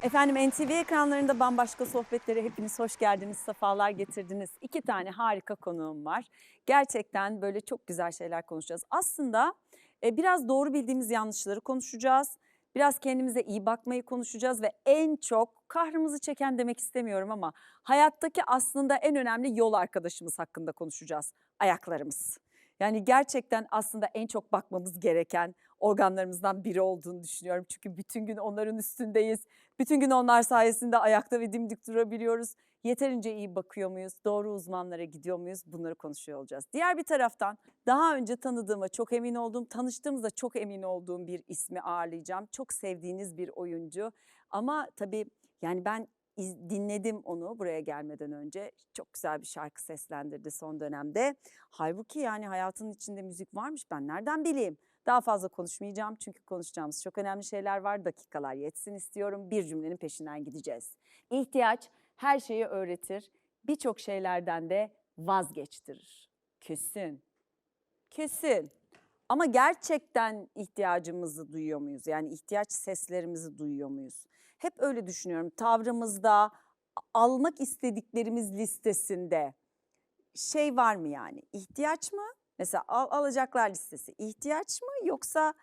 Efendim NTV ekranlarında bambaşka sohbetlere hepiniz hoş geldiniz, sefalar getirdiniz. İki tane harika konuğum var. Gerçekten böyle çok güzel şeyler konuşacağız. Aslında biraz doğru bildiğimiz yanlışları konuşacağız. Biraz kendimize iyi bakmayı konuşacağız ve en çok kahrımızı çeken demek istemiyorum ama hayattaki aslında en önemli yol arkadaşımız hakkında konuşacağız. Ayaklarımız. Yani gerçekten aslında en çok bakmamız gereken organlarımızdan biri olduğunu düşünüyorum. Çünkü bütün gün onların üstündeyiz. Bütün gün onlar sayesinde ayakta ve dimdik durabiliyoruz. Yeterince iyi bakıyor muyuz? Doğru uzmanlara gidiyor muyuz? Bunları konuşuyor olacağız. Diğer bir taraftan daha önce tanıdığıma çok emin olduğum, tanıştığımızda çok emin olduğum bir ismi ağırlayacağım. Çok sevdiğiniz bir oyuncu ama tabii yani ben dinledim onu buraya gelmeden önce. Çok güzel bir şarkı seslendirdi son dönemde. Halbuki yani hayatının içinde müzik varmış, ben nereden bileyim? Daha fazla konuşmayacağım çünkü konuşacağımız çok önemli şeyler var. Dakikalar yetsin istiyorum. Bir cümlenin peşinden gideceğiz. İhtiyaç her şeyi öğretir. Birçok şeylerden de vazgeçtirir. Kesin. Kesin. Ama gerçekten ihtiyacımızı duyuyor muyuz? Yani ihtiyaç seslerimizi duyuyor muyuz? Hep öyle düşünüyorum. Tavrımızda, almak istediklerimiz listesinde şey var mı yani? İhtiyaç mı? Mesela alacaklar listesi. İhtiyaç mı yoksa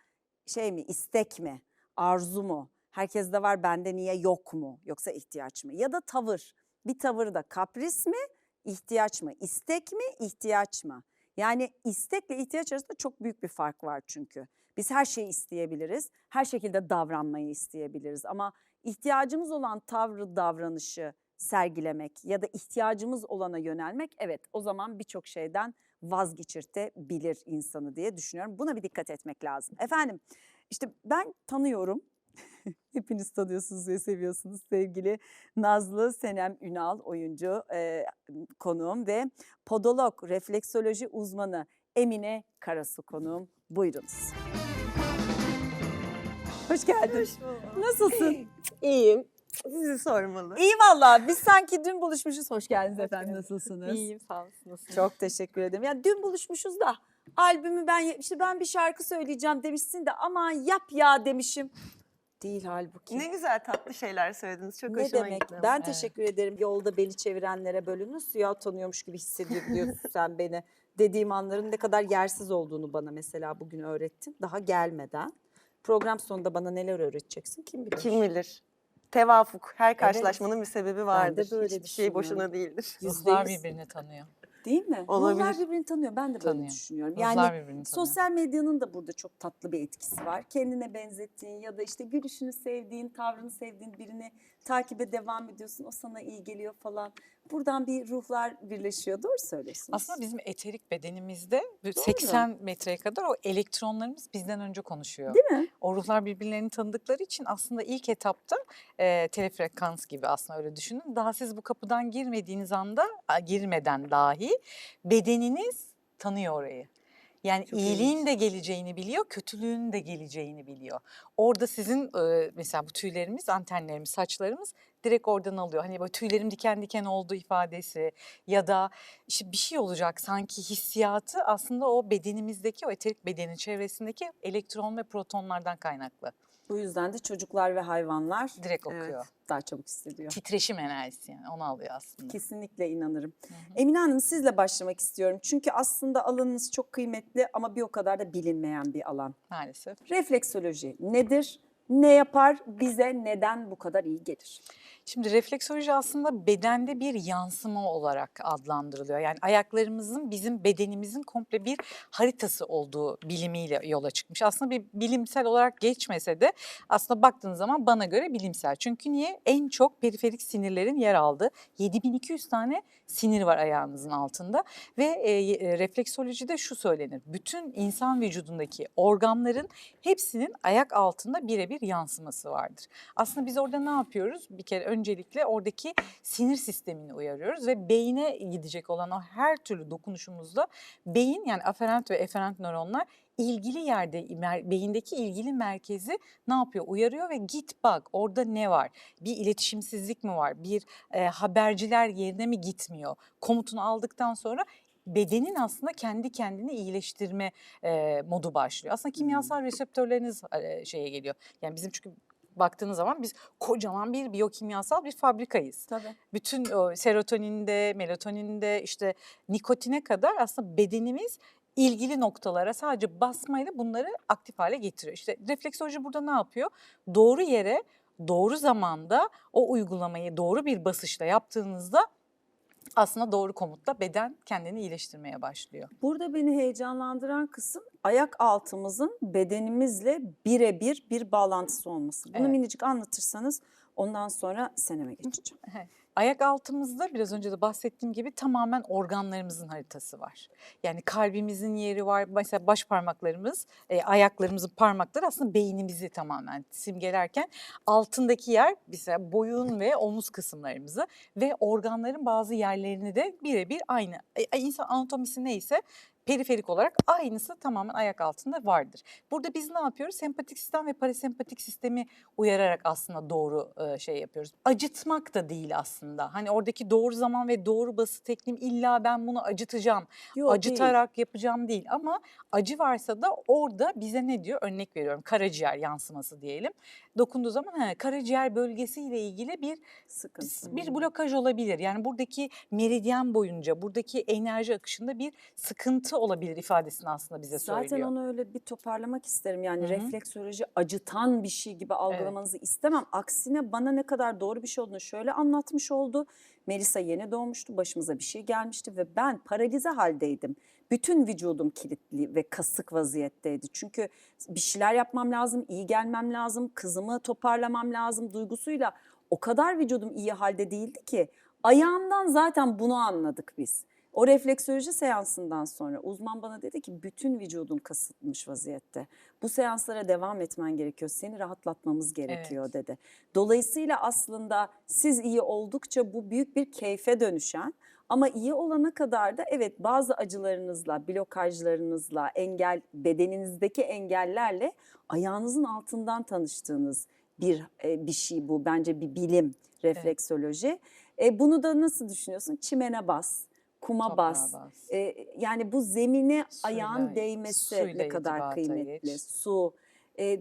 şey mi? İstek mi? Arzu mu? Herkeste var, bende niye yok mu? Yoksa ihtiyaç mı? Ya da tavır. Bir tavır da kapris mi? İhtiyaç mı? İstek mi? İhtiyaç mı? Yani istekle ihtiyaç arasında çok büyük bir fark var çünkü. Biz her şeyi isteyebiliriz. Her şekilde davranmayı isteyebiliriz ama ihtiyacımız olan tavrı, davranışı sergilemek ya da ihtiyacımız olana yönelmek, evet, o zaman birçok şeyden vazgeçirtebilir insanı diye düşünüyorum. Buna bir dikkat etmek lazım. Efendim, işte ben tanıyorum. Hepiniz tanıyorsunuz ve seviyorsunuz sevgili Nazlı Senem Ünal, oyuncu konuğum ve podolog, refleksoloji uzmanı Emine Karasu konuğum. Buyurunuz. Hoş geldin. Hoş bulduk. Nasılsın? İyiyim. Sizi sormalı. İyi valla. Biz sanki dün buluşmuşuz. Hoş geldiniz efendim. Nasılsınız? İyiyim, sağ olsun. Nasılsınız? Çok teşekkür ederim. Ya dün buluşmuşuz da albümü ben bir şarkı söyleyeceğim demişsin de aman yap ya demişim. Değil halbuki. Ne güzel tatlı şeyler söylediniz. Çok Ne hoşuma demek? gitti. Ben teşekkür ederim. Yolda beni çevirenlere böyle nasıl ya tanıyormuş gibi hissediyorsun sen beni dediğim anların ne kadar yersiz olduğunu bana mesela bugün öğrettin. Daha gelmeden. Program sonunda bana neler öğreteceksin kim bilir? Kim bilir? Tevafuk. Her karşılaşmanın bir sebebi vardır. böyle Hiçbir şey düşünüyorum. boşuna değildir. Ruhlar birbirini tanıyor. Değil mi? Olabilir. Ruhlar birbirini tanıyor. Ben de böyle Tanıyor. düşünüyorum. Ruhlar Yani birbirini tanıyor. sosyal medyanın da burada çok tatlı bir etkisi var. Kendine benzettiğin ya da işte gülüşünü sevdiğin, tavrını sevdiğin birini takibe devam ediyorsun. O sana iyi geliyor falan. Buradan bir ruhlar birleşiyor. Doğru söylüyorsunuz. Aslında bizim eterik bedenimizde 80 metreye kadar o elektronlarımız bizden önce konuşuyor. Değil mi? O ruhlar birbirlerini tanıdıkları için aslında ilk etapta telefrekans gibi aslında öyle düşünün. Daha siz bu kapıdan girmediğiniz anda, girmeden dahi bedeniniz tanıyor orayı. Yani Çok iyiliğin ilginç. de geleceğini biliyor, kötülüğün de geleceğini biliyor. Orada sizin mesela bu tüylerimiz, antenlerimiz, saçlarımız direkt oradan alıyor. Hani böyle tüylerim diken diken oldu ifadesi ya da işte bir şey olacak sanki hissiyatı aslında o bedenimizdeki, o eterik bedenin çevresindeki elektron ve protonlardan kaynaklı. Bu yüzden de çocuklar ve hayvanlar Direkt okuyor. daha çabuk hissediyor. Titreşim enerjisi yani onu alıyor aslında. Kesinlikle inanırım. Emine Hanım, sizle başlamak istiyorum. Çünkü aslında alanınız çok kıymetli ama bir o kadar da bilinmeyen bir alan. Maalesef. Refleksoloji nedir? Ne yapar? Bize neden bu kadar iyi gelir? Şimdi refleksoloji aslında bedende bir yansıma olarak adlandırılıyor. Yani ayaklarımızın bizim bedenimizin komple bir haritası olduğu bilimiyle yola çıkmış. Aslında bir bilimsel olarak geçmese de aslında baktığınız zaman bana göre bilimsel. Çünkü niye? En çok periferik sinirlerin yer aldığı 7200 tane sinir var ayağınızın altında ve refleksolojide şu söylenir. Bütün insan vücudundaki organların hepsinin ayak altında birebir yansıması vardır. Aslında biz orada ne yapıyoruz? Bir kere öncelikle oradaki sinir sistemini uyarıyoruz ve beyine gidecek olan o her türlü dokunuşumuzda beyin yani aferent ve eferent nöronlar ilgili yerde beyindeki ilgili merkezi ne yapıyor? Uyarıyor ve git bak orada ne var? Bir iletişimsizlik mi var? Bir haberciler yerine mi gitmiyor? Komutunu aldıktan sonra bedenin aslında kendi kendini iyileştirme modu başlıyor. Aslında kimyasal reseptörleriniz şeye geliyor. Yani bizim çünkü baktığınız zaman biz kocaman bir biyokimyasal bir fabrikayız. Tabii. Bütün o serotoninde, melatoninde, işte nikotine kadar aslında bedenimiz ilgili noktalara sadece basmayla bunları aktif hale getiriyor. İşte refleksoloji burada ne yapıyor? Doğru yere, doğru zamanda o uygulamayı doğru bir basışla yaptığınızda aslında doğru komutla beden kendini iyileştirmeye başlıyor. Burada beni heyecanlandıran kısım ayak altımızın bedenimizle birebir bir bağlantısı olması. Bunu Evet. minicik anlatırsanız ondan sonra Senem'e geçeceğim. Ayak altımızda biraz önce de bahsettiğim gibi tamamen organlarımızın haritası var. Yani kalbimizin yeri var. Mesela baş parmaklarımız, ayaklarımızın parmakları aslında beynimizi tamamen simgelerken altındaki yer mesela boyun ve omuz kısımlarımızı ve organların bazı yerlerini de birebir aynı. İnsan anatomisi neyse periferik olarak aynısı tamamen ayak altında vardır. Burada biz ne yapıyoruz? Sempatik sistem ve parasempatik sistemi uyararak aslında doğru şey yapıyoruz. Acıtmak da değil aslında. Hani oradaki doğru zaman ve doğru bası tekniğim illa ben bunu acıtacağım, Yok, değil. acıtarak yapacağım değil. Ama acı varsa da orada bize ne diyor? Örnek veriyorum, karaciğer yansıması diyelim. Dokunduğu zaman karaciğer bölgesiyle ilgili Sıkıntı. bir blokaj olabilir. Yani buradaki meridyen boyunca, buradaki enerji akışında bir sıkıntı olabilir ifadesini aslında bize Zaten söylüyor. onu öyle bir toparlamak isterim. Yani Hı hı. refleksoloji acıtan bir şey gibi algılamanızı istemem. Aksine bana ne kadar doğru bir şey olduğunu şöyle anlatmış oldu. Melisa yeni doğmuştu, başımıza bir şey gelmişti ve ben paralize haldeydim. Bütün vücudum kilitli ve kasık vaziyetteydi. Çünkü bir şeyler yapmam lazım, iyi gelmem lazım, kızımı toparlamam lazım duygusuyla o kadar vücudum iyi halde değildi ki ayağımdan zaten bunu anladık biz. O refleksoloji seansından sonra uzman bana dedi ki bütün vücudun kasıtmış vaziyette. Bu seanslara devam etmen gerekiyor. Seni rahatlatmamız gerekiyor dedi. Dolayısıyla aslında siz iyi oldukça bu büyük bir keyfe dönüşen ama iyi olana kadar da evet bazı acılarınızla, blokajlarınızla, bedeninizdeki engellerle ayağınızın altından tanıştığınız bir şey bu. Bence bir bilim refleksoloji. Bunu da nasıl düşünüyorsun? Çimene bas. Kuma Toprağa bas. bas. Yani bu zemine Suyla- ayağın değmesi suyla ne kadar irtibata kıymetli. geç. Su.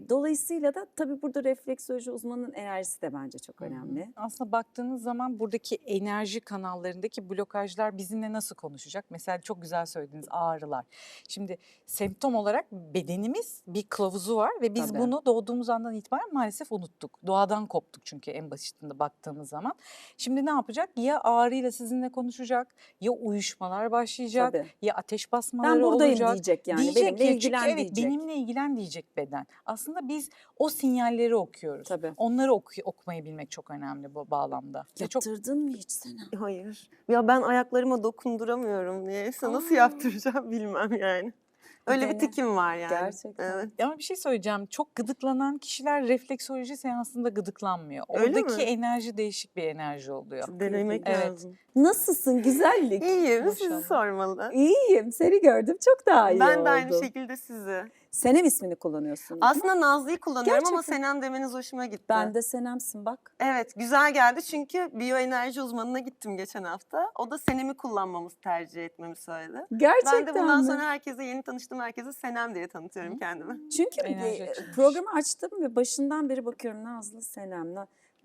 Dolayısıyla da tabii burada refleksoloji uzmanının enerjisi de bence çok önemli. Aslında baktığınız zaman buradaki enerji kanallarındaki blokajlar bizimle nasıl konuşacak? Mesela çok güzel söylediniz, ağrılar. Şimdi semptom olarak bedenimiz bir kılavuzu var ve biz Tabii. bunu doğduğumuz andan itibaren maalesef unuttuk. Doğadan koptuk çünkü en basitinde baktığımız zaman. Şimdi ne yapacak? Ya ağrıyla sizinle konuşacak, ya uyuşmalar başlayacak, Tabii. ya ateş basmaları Ben buradayım olacak. diyecek yani. Diyecek Benimle ya, ilgilen çünkü evet diyecek. benimle ilgilen diyecek beden. Aslında biz o sinyalleri okuyoruz. Tabii. Onları okumayı bilmek çok önemli bu bağlamda. Ve çok Yaptırdın mı hiç Senem? Hayır. Ya ben ayaklarıma dokunduramıyorum niyeyse. Nasıl Aa. yaptıracağım bilmem yani. Öyle dene. bir tikim var yani. Gerçekten. Evet. ama bir şey söyleyeceğim. Çok gıdıklanan kişiler refleksoloji seansında gıdıklanmıyor. Öyle Oradaki mi? enerji değişik bir enerji oluyor. Denemek Evet. lazım. Nasılsın güzellik? İyiyim, Maşallah. sizi sormalı. İyiyim. Seni gördüm. Çok daha iyi Ben oldum. de aynı şekilde sizi. Senem ismini kullanıyorsun. Aslında Nazlı'yı kullanıyorum ama Gerçekten. Senem demeniz hoşuma gitti. Ben de Senem'sin bak. Evet, güzel geldi çünkü biyoenerji uzmanına gittim geçen hafta. O da Senem'i kullanmamızı tercih etmemi söyledi. Gerçekten Ben de bundan mi? sonra herkese, yeni tanıştığım herkese Senem diye tanıtıyorum kendimi. Çünkü Enerji açılmış. programı açtım ve başından beri bakıyorum Nazlı, Senem.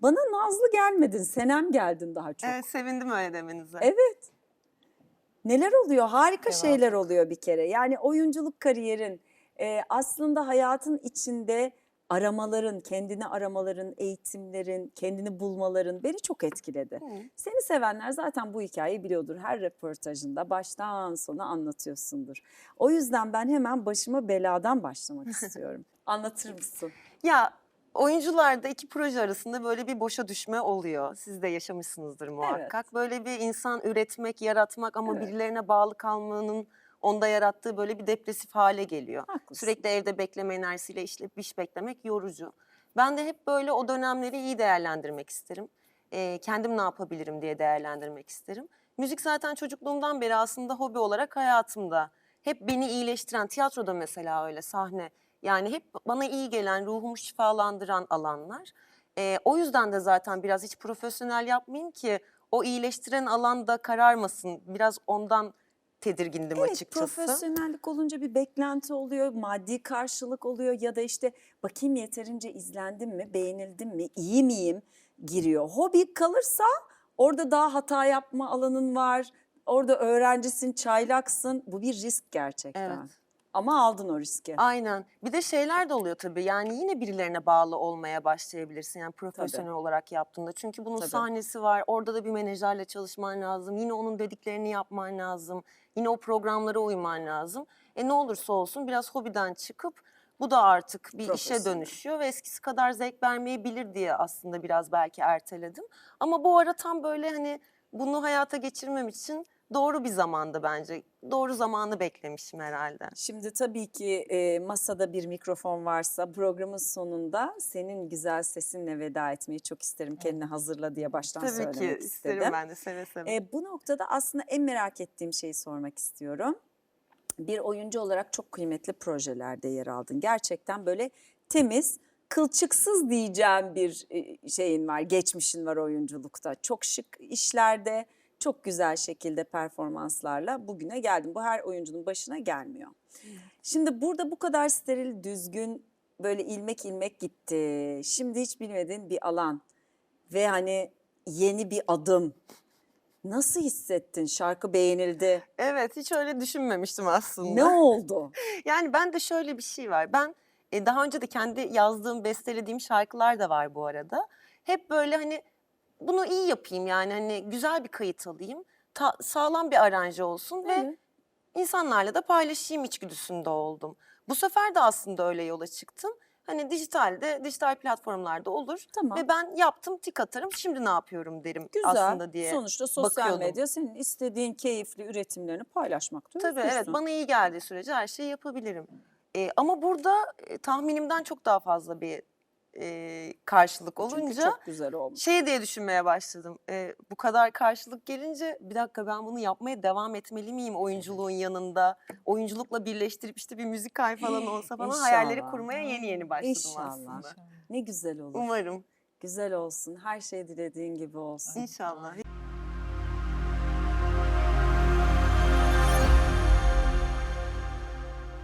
Bana Nazlı gelmedin, Senem geldin daha çok. Evet, sevindim öyle demenize. Evet. Neler oluyor? Harika Tevafuk. şeyler oluyor bir kere. Yani oyunculuk kariyerin aslında hayatın içinde aramaların, kendini aramaların, eğitimlerin, kendini bulmaların beni çok etkiledi. Hı. Seni sevenler zaten bu hikayeyi biliyordur. Her röportajında baştan sona anlatıyorsundur. O yüzden ben hemen başıma beladan başlamak istiyorum. Anlatır mısın? Ya oyuncularda iki proje arasında böyle bir boşa düşme oluyor. Siz de yaşamışsınızdır muhakkak. Böyle bir insan üretmek, yaratmak ama Evet. birilerine bağlı kalmanın onda yarattığı böyle bir depresif hale geliyor. Haklısın. Sürekli evde bekleme enerjisiyle iş beklemek yorucu. Ben de hep böyle o dönemleri iyi değerlendirmek isterim. Kendim ne yapabilirim diye değerlendirmek isterim. Müzik zaten çocukluğumdan beri aslında hobi olarak hayatımda. Hep beni iyileştiren, tiyatroda mesela öyle sahne. Yani hep bana iyi gelen, ruhumu şifalandıran alanlar. O yüzden de zaten biraz hiç profesyonel yapmayayım ki o iyileştiren alanda kararmasın. Biraz ondan tedirgindim Evet, açıkçası. profesyonellik olunca bir beklenti oluyor, maddi karşılık oluyor ya da işte bakayım yeterince izlendim mi, beğenildim mi, iyi miyim giriyor. Hobi kalırsa orada daha hata yapma alanın var, orada öğrencisin, çaylaksın. Bu bir risk gerçekten. Evet. Ama aldın o riski. Aynen. Bir de şeyler de oluyor tabii. Yani yine birilerine bağlı olmaya başlayabilirsin. Yani profesyonel olarak yaptığında. Çünkü bunun Tabii. sahnesi var. Orada da bir menajerle çalışman lazım. Yine onun dediklerini yapman lazım. Yine o programlara uyman lazım. Ne olursa olsun biraz hobiden çıkıp bu da artık bir işe Profesyonel. dönüşüyor ve eskisi kadar zevk vermeyebilir diye aslında biraz belki erteledim. Ama bu ara tam böyle hani bunu hayata geçirmem için doğru bir zamanda bence. Doğru zamanı beklemişim herhalde. Şimdi tabii ki masada bir mikrofon varsa programın sonunda senin güzel sesinle veda etmeyi çok isterim. Kendini hazırla diye baştan Tabii ki söylemek isterim istedim. ben de seve seve. Bu noktada aslında en merak ettiğim şeyi sormak istiyorum. Bir oyuncu olarak çok kıymetli projelerde yer aldın. Gerçekten böyle temiz, kılçıksız diyeceğim bir şeyin var, geçmişin var oyunculukta. Çok şık işlerde, çok güzel şekilde performanslarla bugüne geldin. Bu her oyuncunun başına gelmiyor. Şimdi burada bu kadar steril, düzgün, böyle ilmek ilmek gitti. Şimdi hiç bilmediğin bir alan ve hani yeni bir adım. Nasıl hissettin? Şarkı beğenildi. Evet, hiç öyle düşünmemiştim aslında. Ne oldu? Yani bende şöyle bir şey var. Ben daha önce de kendi yazdığım, bestelediğim şarkılar da var bu arada. Hep böyle hani bunu iyi yapayım yani hani güzel bir kayıt alayım. Sağlam bir aranje olsun ve Evet. insanlarla da paylaşayım içgüdüsünde oldum. Bu sefer de aslında öyle yola çıktım. Hani dijital platformlarda olur Tamam. ve ben yaptım tik atarım şimdi ne yapıyorum derim Güzel. aslında diye Sonuçta sosyal bakıyordum. medya senin istediğin keyifli üretimlerini paylaşmakta Tabii evet özgürsün. bana iyi geldiği sürece her şeyi yapabilirim. Ama burada tahminimden çok daha fazla bir karşılık Çünkü olunca çok güzel olmuş. şey diye düşünmeye başladım. Bu kadar karşılık gelince bir dakika ben bunu yapmaya devam etmeli miyim oyunculuğun yanında? Oyunculukla birleştirip işte bir müzikal falan olsa falan hayalleri İnşallah. kurmaya yeni başladım İnşallah. aslında. Ne güzel olur. Umarım. Güzel olsun. Her şey dilediğin gibi olsun. İnşallah.